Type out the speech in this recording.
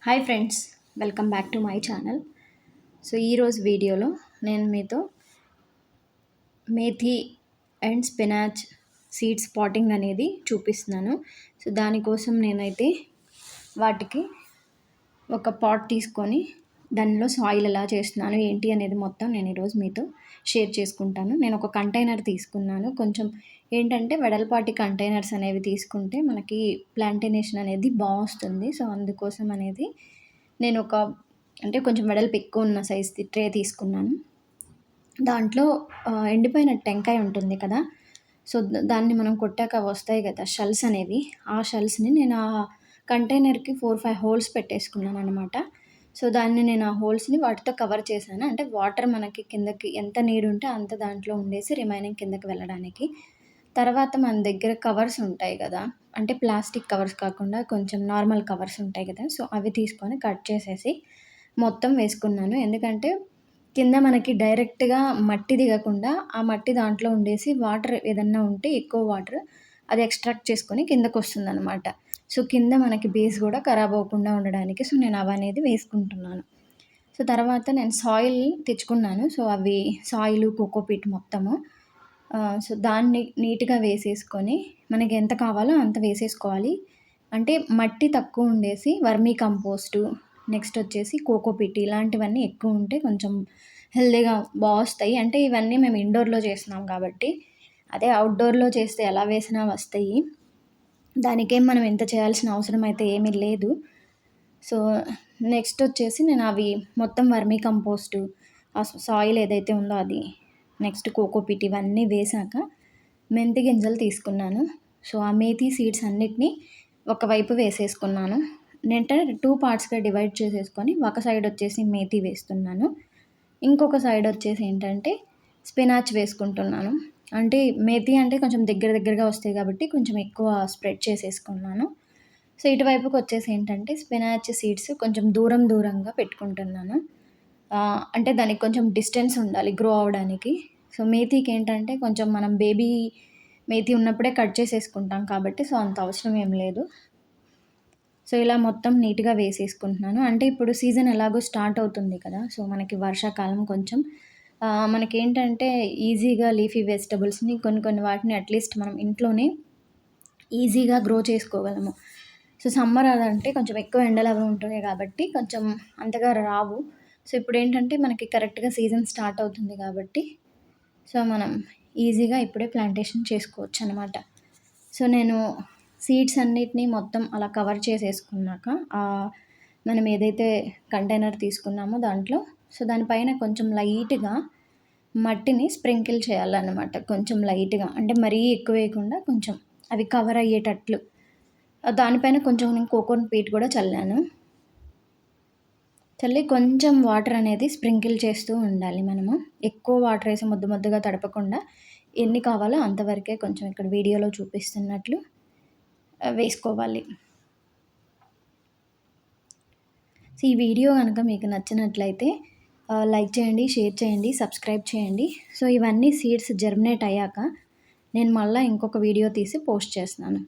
Hi friends, welcome back to my channel. So ఈరోజు వీడియోలో నేను మీతో methi and spinach seeds potting అనేది చూపిస్తున్నాను. సో దానికోసం నేనైతే వాటికి ఒక పాట్ తీసుకొని దానిలో సాయిల్ ఎలా చేస్తున్నాను ఏంటి అనేది మొత్తం నేను ఈరోజు మీతో షేర్ చేసుకుంటాను. నేను ఒక కంటైనర్ తీసుకున్నాను. కొంచెం ఏంటంటే వెడల్పాటి కంటైనర్స్ అనేవి తీసుకుంటే మనకి ప్లాంటేషన్ అనేది బాగుంటుంది. సో అందుకోసం అనేది నేను కొంచెం వెడల్పు ఎక్కువ ఉన్న సైజ్ ట్రే తీసుకున్నాను. దాంట్లో ఎండిపోయిన టెంకాయ ఉంటుంది కదా, సో దాన్ని మనం కొట్టాక వస్తాయి కదా షెల్స్ అనేవి, ఆ షెల్స్ని నేను ఆ కంటైనర్కి 4-5 హోల్స్ పెట్టేసుకున్నాను అనమాట. సో దాన్ని నేను ఆ హోల్స్ని వాటితో కవర్ చేశాను. అంటే వాటర్ మనకి కిందకి ఎంత నీడ్ ఉంటే అంత దాంట్లో ఉండేసి రిమైనింగ్ కిందకి వెళ్ళడానికి. తర్వాత మన దగ్గర కవర్స్ ఉంటాయి కదా, అంటే ప్లాస్టిక్ కవర్స్ కాకుండా కొంచెం నార్మల్ కవర్స్ ఉంటాయి కదా, సో అవి తీసుకొని కట్ చేసేసి మొత్తం వేసుకున్నాను. ఎందుకంటే కింద మనకి డైరెక్ట్గా మట్టి దిగకుండా ఆ మట్టి దాంట్లో ఉండేసి వాటర్ ఏదన్నా ఉంటే ఎక్కువ వాటర్ అది ఎక్స్ట్రాక్ట్ చేసుకొని కిందకు వస్తుందన్నమాట. సో కింద మనకి బేస్ కూడా ఖరాబ్ అవ్వకుండా ఉండడానికి సో నేను అవనేది వేసుకుంటున్నాను. సో తర్వాత నేను సాయిల్ తెచ్చుకున్నాను. సో అవి సాయిలు కోకోపీట్ మొత్తము సో దాన్ని నీట్గా వేసేసుకొని మనకి ఎంత కావాలో అంత వేసేసుకోవాలి. అంటే మట్టి తక్కువ ఉండేసి వర్మీ కంపోస్టు, నెక్స్ట్ వచ్చేసి కోకోపీట్ ఇలాంటివన్నీ ఎక్కువ ఉంటే కొంచెం హెల్తీగా బాగొస్తాయి. అంటే ఇవన్నీ మేము ఇండోర్లో చేస్తున్నాం కాబట్టి, అదే అవుట్డోర్లో చేస్తే ఎలా వేసినా వస్తాయి. దానికేం మనం ఎంత చేయాల్సిన అవసరం అయితే ఏమీ లేదు. సో నెక్స్ట్ వచ్చేసి నేను అవి మొత్తం వర్మీ కంపోస్టు, ఆ సాయిల్ ఏదైతే ఉందో అది, నెక్స్ట్ కోకోపీట్ ఇవన్నీ వేశాక మెంతి గింజలు తీసుకున్నాను. సో ఆ మేథీ సీడ్స్ అన్నిటినీ ఒకవైపు వేసేసుకున్నాను. నేను 2 పార్ట్స్గా డివైడ్ చేసేసుకొని ఒక సైడ్ వచ్చేసి మేథీ వేస్తున్నాను, ఇంకొక సైడ్ వచ్చేసి ఏంటంటే స్పినాచ్ వేసుకుంటున్నాను. అంటే మేథీ అంటే కొంచెం దగ్గరగా వస్తాయి కాబట్టి కొంచెం ఎక్కువ స్ప్రెడ్ చేసేసుకున్నాను. సో ఇటువైపుకి వచ్చేసి ఏంటంటే స్పినాచ్ సీడ్స్ కొంచెం దూరంగా పెట్టుకుంటున్నాను. అంటే దానికి కొంచెం డిస్టెన్స్ ఉండాలి గ్రో అవ్వడానికి. సో మేథీకి ఏంటంటే కొంచెం మనం బేబీ మేథీ ఉన్నప్పుడే కట్ చేసేసుకుంటాం కాబట్టి సో అంత అవసరం ఏం లేదు. సో ఇలా మొత్తం నీట్గా వేసేసుకుంటున్నాను. అంటే ఇప్పుడు సీజన్ ఎలాగో స్టార్ట్ అవుతుంది కదా, సో మనకి వర్షాకాలం కొంచెం మనకేంటంటే ఈజీగా లీఫీ వెజిటబుల్స్ని కొన్ని వాటిని అట్లీస్ట్ మనం ఇంట్లోనే ఈజీగా గ్రో చేసుకోగలము. సో సమ్మర్ అదంటే కొంచెం ఎక్కువ ఎండలు అవి ఉంటున్నాయి కాబట్టి కొంచెం అంతగా రావు. సో ఇప్పుడు ఏంటంటే మనకి కరెక్ట్గా సీజన్ స్టార్ట్ అవుతుంది కాబట్టి సో మనం ఈజీగా ఇప్పుడే ప్లాంటేషన్ చేసుకోవచ్చు అనమాట. సో నేను సీడ్స్ అన్నిటినీ మొత్తం అలా కవర్ చేసేసుకున్నాక మనం ఏదైతే కంటైనర్ తీసుకున్నామో దాంట్లో సో దానిపైన కొంచెం లైట్గా మట్టిని స్ప్రింకిల్ చేయాలన్నమాట. కొంచెం లైట్గా, అంటే మరీ ఎక్కువ వేయకుండా కొంచెం అవి కవర్ అయ్యేటట్లు. దానిపైన కొంచెం నేను కోకోపీట్ కూడా చల్లాను. చల్లి కొంచెం వాటర్ అనేది స్ప్రింకిల్ చేస్తూ ఉండాలి మనము. ఎక్కువ వాటర్ వేసి ముద్దగా తడపకుండా ఎన్ని కావాలో అంతవరకే కొంచెం ఇక్కడ వీడియోలో చూపిస్తున్నట్లు వేసుకోవాలి. సో ఈ వీడియో కనుక మీకు నచ్చినట్లయితే లైక్ చేయండి, షేర్ చేయండి, సబ్స్క్రైబ్ చేయండి. సో ఇవన్నీ సీడ్స్ జర్మినేట్ అయ్యాక నేను మళ్ళీ ఇంకొక వీడియో తీసి పోస్ట్ చేస్తున్నాను.